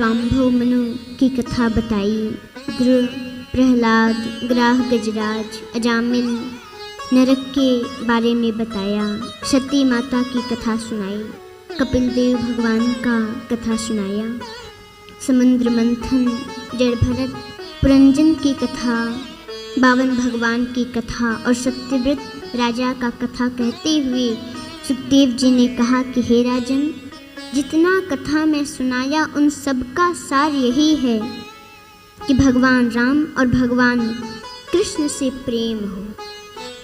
स्वाम्भव मनु की कथा बताई। ध्रुव, प्रहलाद, ग्राह गजराज, अजामिल, नरक के बारे में बताया। सती माता की कथा सुनाई। कपिल देव भगवान का कथा सुनाया। समुद्र मंथन, जड़ भरत, पुरंजन की कथा, 52 भगवान की कथा और सत्यव्रत राजा का कथा कहते हुए सुखदेव जी ने कहा कि हे राजन, जितना कथा में सुनाया उन सब का सार यही है कि भगवान राम और भगवान कृष्ण से प्रेम हो,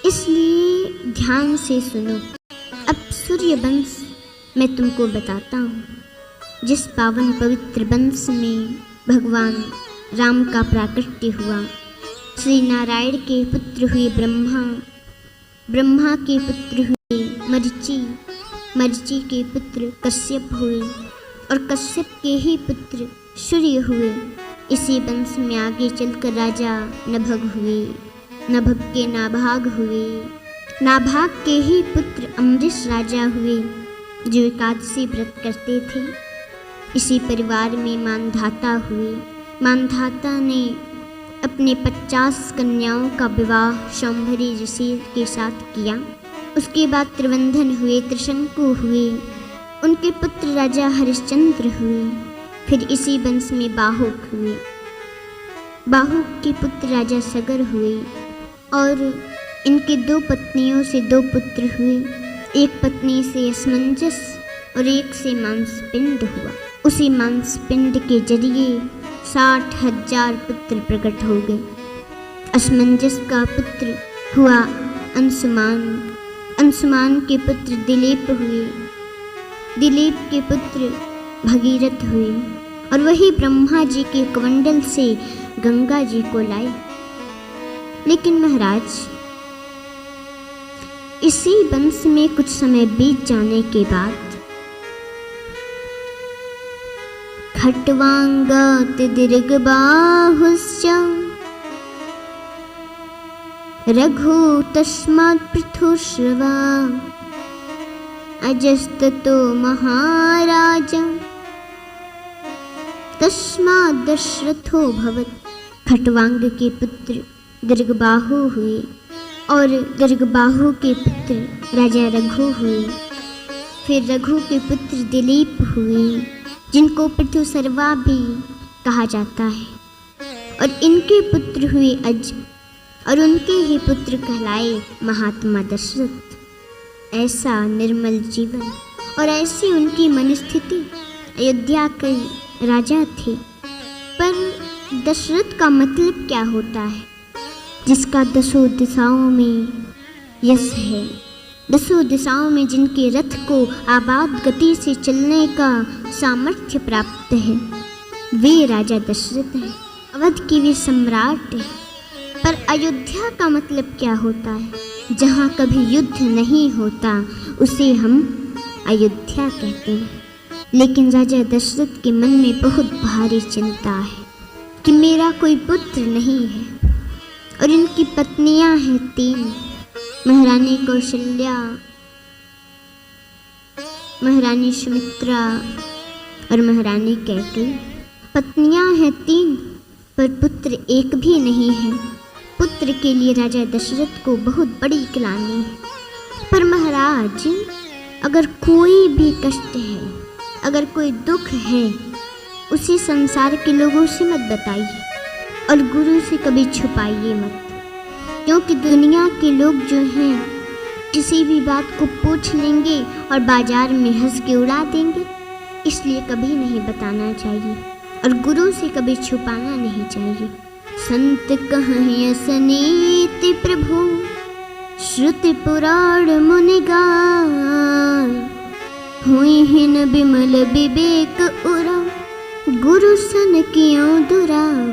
इसलिए ध्यान से सुनो। अब सूर्य वंश मैं तुमको बताता हूँ, जिस पावन पवित्र वंश में भगवान राम का प्राकट्य हुआ। श्री नारायण के पुत्र हुए ब्रह्मा, ब्रह्मा के पुत्र हुए मरीचि, मरीचि के पुत्र कश्यप हुए और कश्यप के ही पुत्र सूर्य हुए। इसी वंश में आगे चलकर राजा नभग हुए, नभग के नाभाग हुए, नाभाग के ही पुत्र अम्बरीश राजा हुए जो एकादशी व्रत करते थे। इसी परिवार में मानधाता हुए। मानधाता ने अपने 50 कन्याओं का विवाह शांभरी ऋषि के साथ किया। उसके बाद त्रिवंधन हुए, त्रिशंकु हुए, उनके पुत्र राजा हरिश्चंद्र हुए। फिर इसी वंश में बाहुक हुए, बाहुक के पुत्र राजा सगर हुए और इनके 2 पत्नियों से 2 पुत्र हुए। एक पत्नी से असमंजस और एक से मांसपिंड हुआ। उसी मांसपिंड के जरिए 60,000 पुत्र प्रकट हो गए। असमंजस का पुत्र हुआ अंशुमान, अंशुमान के पुत्र दिलीप हुए, दिलीप के पुत्र भगीरथ हुए और वही ब्रह्मा जी के कमंडल से गंगा जी को लाए। लेकिन महाराज, इसी वंश में कुछ समय बीत जाने के बाद खट्वांगात दीर्घबाहुश्च रघु तस्मात् पृथुश्रवा अजस्ततो महाराज तस्मात् दशरथो भवत्। खट्वांग के पुत्र दीर्घबाहु हुए और दीर्घबाहु के पुत्र राजा रघु हुए। फिर रघु के पुत्र दिलीप हुए, जिनको पृथुसर्वा भी कहा जाता है। और इनके पुत्र हुए अज और उनके ही पुत्र कहलाए महात्मा दशरथ। ऐसा निर्मल जीवन और ऐसी उनकी मनस्थिति। अयोध्या के राजा थे, पर दशरथ का मतलब क्या होता है? जिसका 10 दिशाओं में यश है, 10 दिशाओं में जिनके रथ को आबाद गति से चलने का सामर्थ्य प्राप्त है, वे राजा दशरथ हैं। अवध की वे सम्राट हैं। पर अयोध्या का मतलब क्या होता है? जहाँ कभी युद्ध नहीं होता उसे हम अयोध्या कहते हैं। लेकिन राजा दशरथ के मन में बहुत भारी चिंता है कि मेरा कोई पुत्र नहीं है और इनकी पत्नियां हैं 3, महारानी कौशल्या, महारानी सुमित्रा और महारानी कैकेयी। पत्नियां हैं 3 पर पुत्र एक भी नहीं है। पुत्र के लिए राजा दशरथ को बहुत बड़ी ग्लानि है। पर महाराज, अगर कोई भी कष्ट है, अगर कोई दुख है, उसे संसार के लोगों से मत बताइए और गुरु से कभी छुपाइए मत, क्योंकि दुनिया के लोग जो हैं किसी भी बात को पूछ लेंगे और बाजार में हंस के उड़ा देंगे। इसलिए कभी नहीं बताना चाहिए और गुरु से कभी छुपाना नहीं चाहिए। संत कहिए सनीति प्रभु, श्रुति पुराण मुनि गाय, हुई हिन बिमल विवेक उरा, गुरु सन कियों दुराव।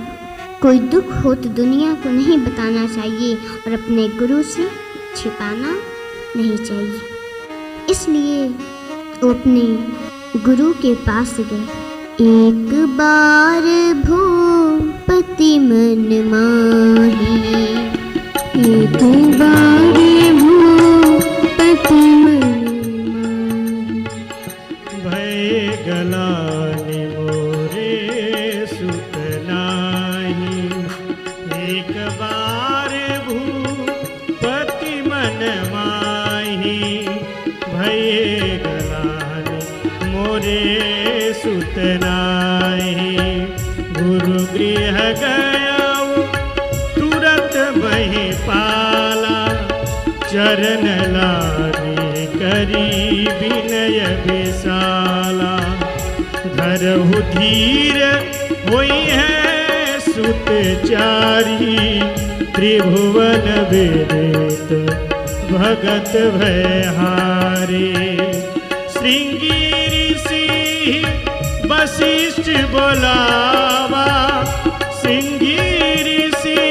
कोई दुख हो तो दुनिया को नहीं बताना चाहिए और अपने गुरु से छिपाना नहीं चाहिए। इसलिए वो अपने गुरु के पास गए। एक बार भूपति मन माही, एक बार भूपति मन माही, भय गलानि मोरे भये गलानी मोरे सुतनाई। गुरु गृह गया तुरत वही पाला, चरण लागे करी विनय विशाला। धरहु धीर होई है सुत चारी, त्रिभुवन विदित भगत भयहारी। श्रृंगी ऋषि वशिष्ठ बोलावा, श्रृंगी ऋषि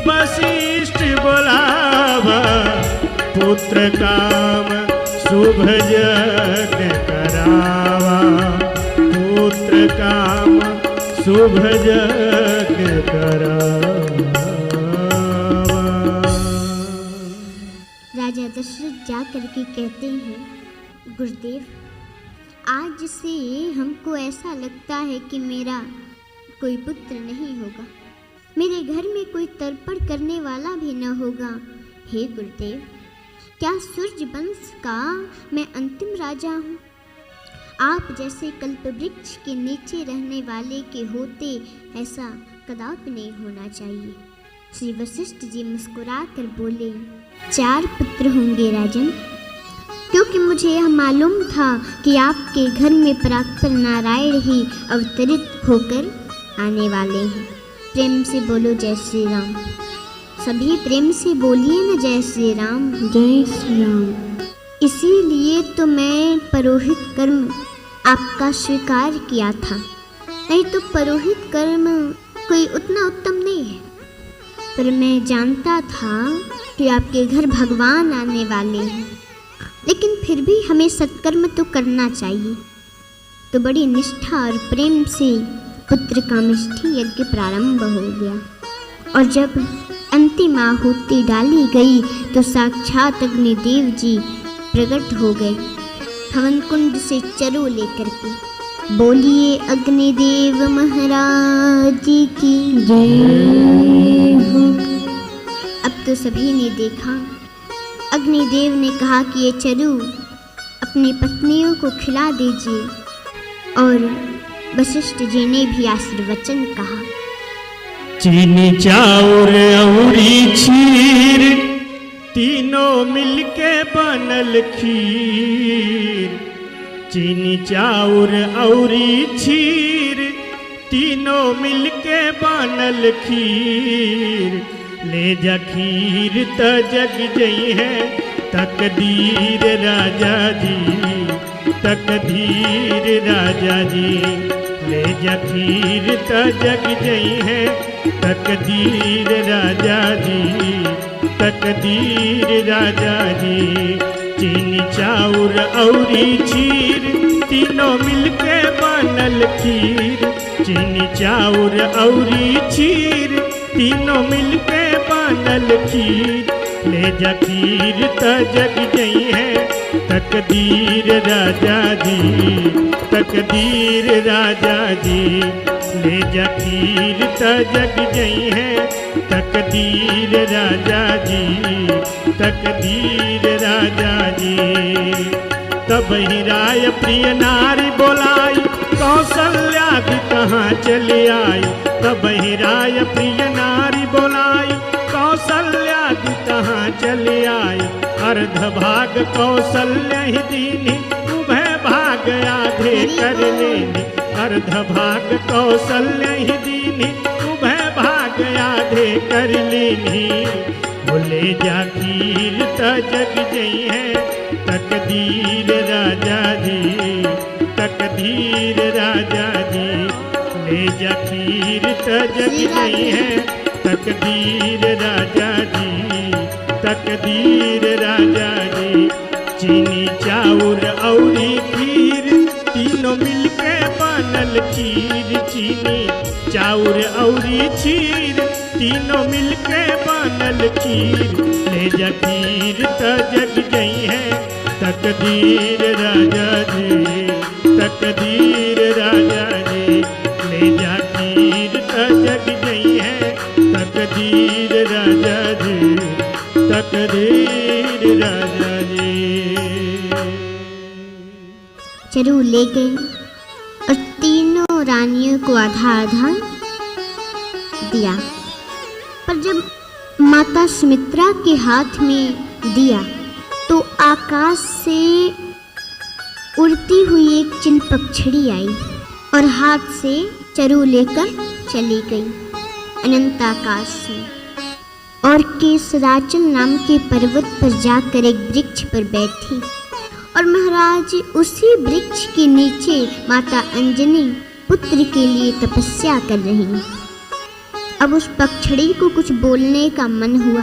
वशिष्ठ बोलावा। पुत्र काम शुभ यज्ञ करावा, पुत्र काम शुभ यज्ञ करावा। राजा दशरथ जा करके कहते हैं, गुरुदेव आज से हमको ऐसा लगता है कि मेरा कोई पुत्र नहीं होगा, मेरे घर में कोई तर्पण करने वाला भी न होगा। हे गुरुदेव, क्या सूर्य वंश का मैं अंतिम राजा हूँ? आप जैसे कल्पवृक्ष के नीचे रहने वाले के होते ऐसा कदापि नहीं होना चाहिए। श्री वशिष्ठ जी मुस्कुरा कर बोले, 4 पुत्र होंगे राजन, क्योंकि मुझे यह मालूम था कि आपके घर में परात्पर नारायण ही अवतरित होकर आने वाले हैं। प्रेम से बोलो जय श्री राम। सभी प्रेम से बोलिए ना जय श्री राम। जय श्री राम। इसीलिए तो मैं परोहित कर्म आपका स्वीकार किया था, नहीं तो परोहित कर्म कोई उतना उत्तम नहीं है। पर मैं जानता था कि आपके घर भगवान आने वाले हैं, लेकिन फिर भी हमें सत्कर्म तो करना चाहिए। तो बड़ी निष्ठा और प्रेम से पुत्र कामेष्ठी यज्ञ प्रारंभ हो गया, और जब अंतिम आहुति डाली गई तो साक्षात अग्निदेव जी प्रकट हो गए हवन कुंड से चरु लेकर के। बोलिए अग्निदेव महाराज की जय हो। अब तो सभी ने देखा, अग्निदेव ने कहा कि ये चरु अपनी पत्नियों को खिला दीजिए, और वशिष्ठ जी ने भी आशीर्वचन कहा। चीनी चाउर औरी क्षीर तीनों मिलके बनल खीर। चीनी चाउर औरी क्षीर तीनों मिलके बनल खीर। ले जा खीर त जग जई है तकदीर राजा जी, तकदीर राजा जी। ले जा खीर त जग जई है तकदीर राजा जी, तकदीर राजा जी। चीनी चाउर औरी क्षीर तीनों मिलके बनल खीर। चीनी चाउर औरी क्षीर तीनों मिलके बनल खीर। ले जा खीर त जग जई है तकदीर राजा जी, तकदीर राजा जी। ले जा खीर त जग जई है तकदीर राजा जी, तकदीर राजा जी। तब ही राय प्रिय नारी बोलाई, कौशल्या भी कहाँ चली आई। तब ही राय प्रिय नारी बोलाई, कौशल्या भी कहाँ चली आई। अर्ध भाग कौशल्या ही दीनी, उभय भाग आधे कर लेनी। अर्ध भाग कौशल्या ही दीनी, उभय भाग आधे कर लेनी। बोले जा खीर त जग जई है तकदीर राजा जी, तकदीर राजा जी। ले जा खीर त जग जई है तकदीर राजा जी, तकदीर राजा जी। चीनी चाउर औरी खीर तीनों मिलके बनल खीर। चीनी चाउर औरी खीर तीनों मिलके बनल खीर। ले जा खीर त जग गई है तकदीर राजा जी, तकदीर राजा जी। ले जा खीर त जग गई है तकदीर राजा जी, तकदीर राजा जी। चरु ले गए और तीनों रानियों को आधा आधा दिया। पर जब माता सुमित्रा के हाथ में दिया तो आकाश से उड़ती हुई एक चिल पक्षड़ी आई और हाथ से चरु लेकर चली गई अनंत आकाश में, और केसराचल नाम के पर्वत पर जाकर एक वृक्ष पर बैठी। और महाराज उसी वृक्ष के नीचे माता अंजनी पुत्र के लिए तपस्या कर रही हैं। अब उस पक्षड़ी को कुछ बोलने का मन हुआ,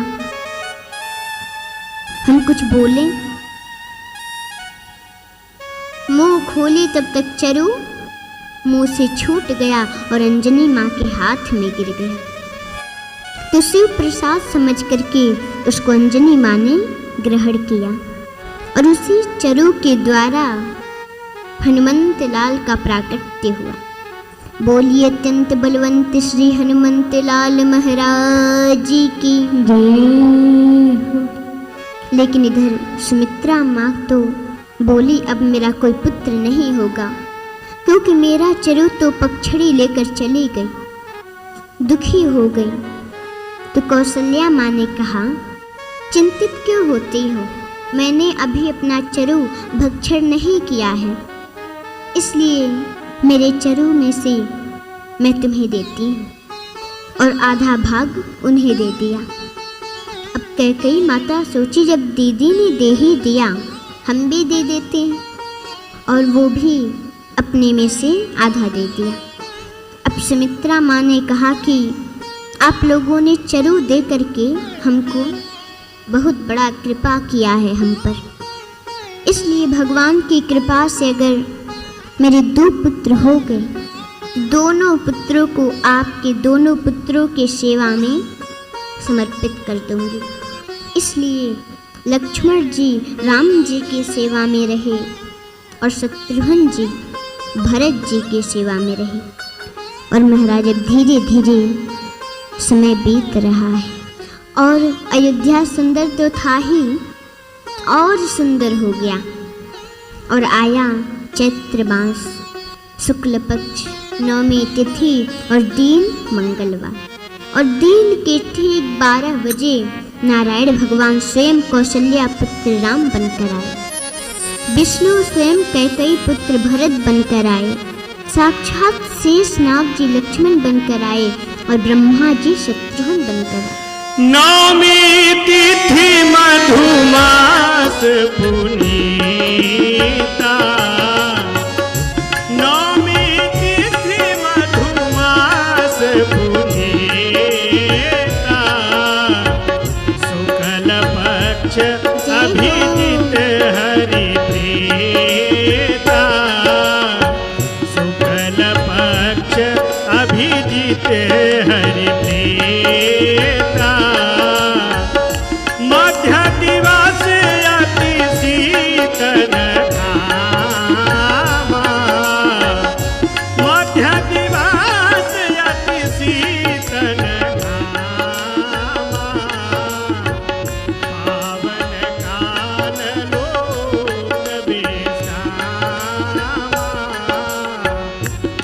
हम कुछ बोले, मुंह खोली तब तक चरु मुंह से छूट गया और अंजनी माँ के हाथ में गिर गया। तो शिव प्रसाद समझ करके उसको अंजनी माँ ने ग्रहण किया और उसी चरु के द्वारा हनुमंत लाल का प्राकट्य हुआ। बोलिए अत्यंत बलवंत श्री हनुमंत लाल महाराज की जय। लेकिन इधर सुमित्रा माँ तो बोली, अब मेरा कोई पुत्र नहीं होगा क्योंकि मेरा चरु तो पक्षड़ी लेकर चली गई। दुखी हो गई। तो कौशल्या माँ ने कहा, चिंतित क्यों होती हो? मैंने अभी अपना चरु भक्षण नहीं किया है, इसलिए मेरे चरु में से मैं तुम्हें देती हूँ। और आधा भाग उन्हें दे दिया। अब कैकेयी माता सोची, जब दीदी ने दे ही दिया हम भी दे देते हैं, और वो भी अपने में से आधा दे दिया। अब सुमित्रा माँ ने कहा कि आप लोगों ने चरु दे करके हमको बहुत बड़ा कृपा किया है हम पर, इसलिए भगवान की कृपा से अगर मेरे 2 पुत्र हो गए, दोनों पुत्रों को आपके दोनों पुत्रों के सेवा में समर्पित कर दूंगी। इसलिए लक्ष्मण जी राम जी की सेवा में रहे और शत्रुघ्न जी भरत जी की सेवा में रहे। और महाराज अब धीरे धीरे समय बीत रहा है और अयोध्या सुंदर तो था ही, और सुंदर हो गया। और आया चैत्र मास शुक्ल पक्ष 9वीं तिथि और दिन मंगलवार, और दिन के ठीक 12 बजे नारायण भगवान स्वयं कौशल्या पुत्र राम बनकर आए, विष्णु स्वयं कैकेयी पुत्र भरत बनकर आए, साक्षात शेषनाग जी लक्ष्मण बनकर आए और ब्रह्मा जी शत्रुघ्न बनकर आए। 9वीं तिथि मधुमास पुनीता, 9वीं तिथि मधुमास पुनीता, शुक्ल पक्ष अभिजित हरि प्रीता, शुक्ल पक्ष अभिजित हरि प्रीता, मध्य दिवस अति शीतल घामा, मध्य दिवस अति शीतल घामा, पावन काल लोक विश्रामा,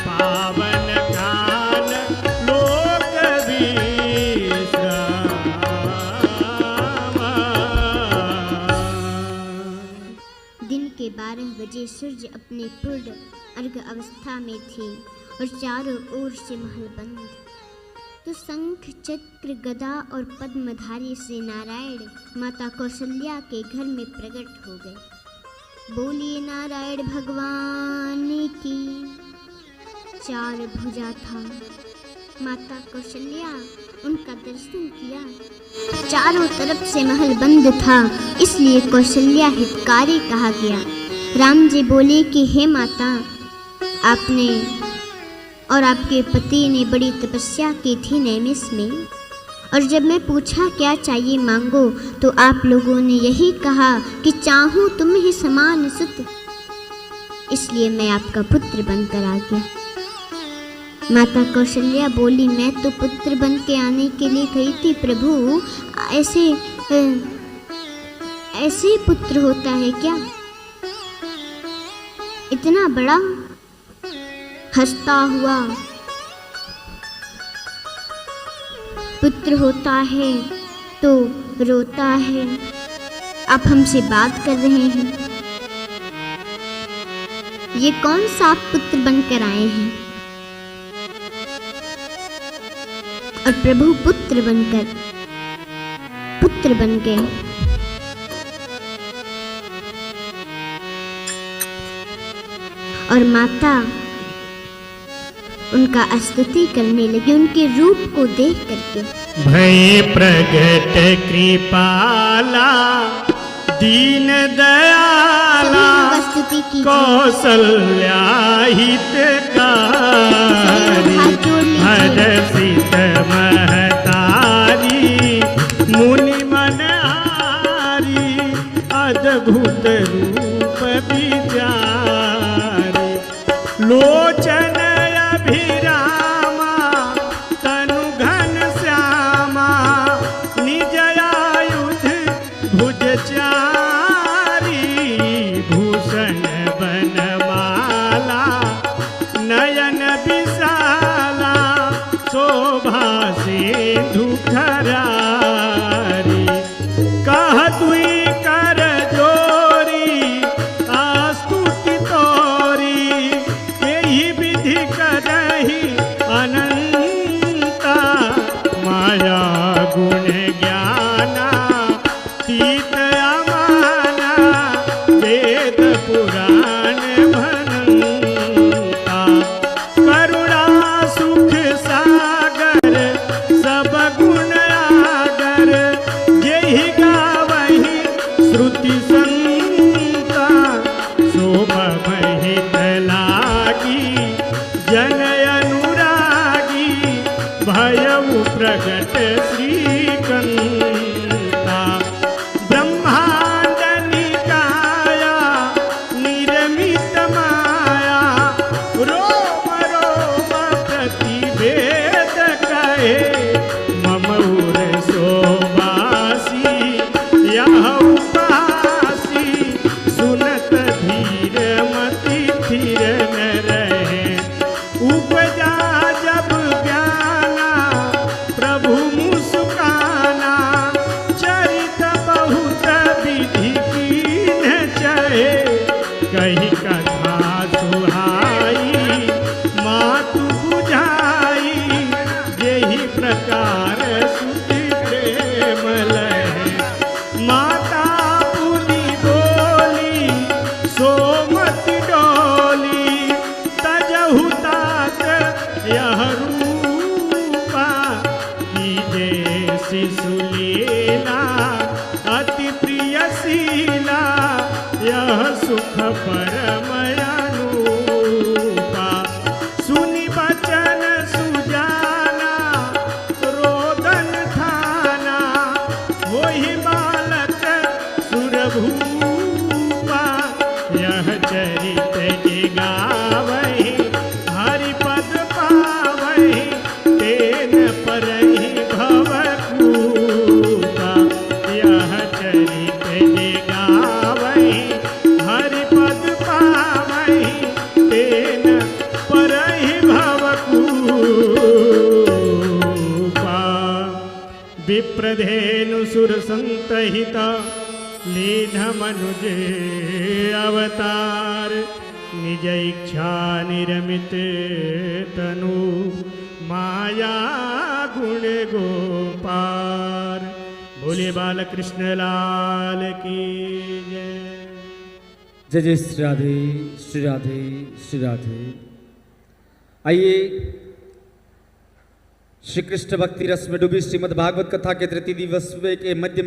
पावन काल लोक विश्रामा। दिन के 12 बजे सूर्य अपने पूर्ण अर्घ अवस्था में थे और चारों ओर से महल बंद। तो शंख चक्र गदा और पद्मधारी से नारायण माता कौशल्या के घर में प्रकट हो गए। बोलिए नारायण भगवान की। 4 भुजा था। माता कौशल्या उनका दर्शन किया। चारों तरफ से महल बंद था, इसलिए कौशल्या हितकारी कहा गया। राम जी बोले कि हे माता, आपने और आपके पति ने बड़ी तपस्या की थी नैमिष में, और जब मैं पूछा क्या चाहिए मांगो, तो आप लोगों ने यही कहा कि चाहूँ तुम ही समान सुत, इसलिए मैं आपका पुत्र बनकर आ गया। माता कौशल्या बोली, मैं तो पुत्र बन के आने के लिए गई थी प्रभु, ऐसे पुत्र होता है क्या? इतना बड़ा हंसता हुआ पुत्र होता है तो रोता है। आप हमसे बात कर रहे हैं, ये कौन सा पुत्र बनकर आए हैं? और प्रभु पुत्र बन गए। और माता उनका स्तुति करने लगी, उनके रूप को देख करके। भय प्रगट कृपाला दीन दयाला स्तुति की कौसल्या हितकारी हर्षित महतारी मुनि मनहारी अद्भुत रूप विचारी लोचन अभिरामा तनु घन श्यामा निज आयुध भुज चारी भूषण बनमाला नयन विशाला शोभा सिंधु खरारी कह तुई कर जोरी आस्तुति तोरी यही विधि करही अनंता माया गुण ज्ञाना तीत अमाना वेद पुराण भनंता करुणा सुख सागर सब गुण आगर यही गावही श्रुति संता शोभा महित लागी जन अनुरागी भयउ प्रगट श्रीकंता ब्रह्मांड निकाया निर्मित माया रोम रोम प्रतिवेद कहे मम उर शोभासी यह उपासी सुनत धीर मति थिर न रहे उपजा जब ज्ञाना प्रभु मुस्काना चरित बहुत विधि कीन चहे कही कथा सुहाई मातु बुझाई यही प्रकार सुति प्रेम लहे माता पुनि बोली सोमति डोली तजहु तात यह रूपा कीजे शिशु लीला अति प्रियशीला यह सुख परमयानूपा सुनि बचन सुजाना रोदन थाना वही बालक सुरभूपा यह चरित जे गावहि हरिपद पावहि तेन परहि भवकूपा यह चरित जे गावहि हरिपद पावहि तेन परहि भवकूपा विप्रधेनु सुर संतहिता लीन मनुज अवतार निज इच्छा निर्मित तनु माया गुण गोपार बोले बालकृष्ण लाल की जय। जय जय श्री राधे श्री राधे श्री राधे। आइए श्री कृष्ण भक्ति रस में डूबी श्रीमद् भागवत कथा के तृतीय दिवस के मध्य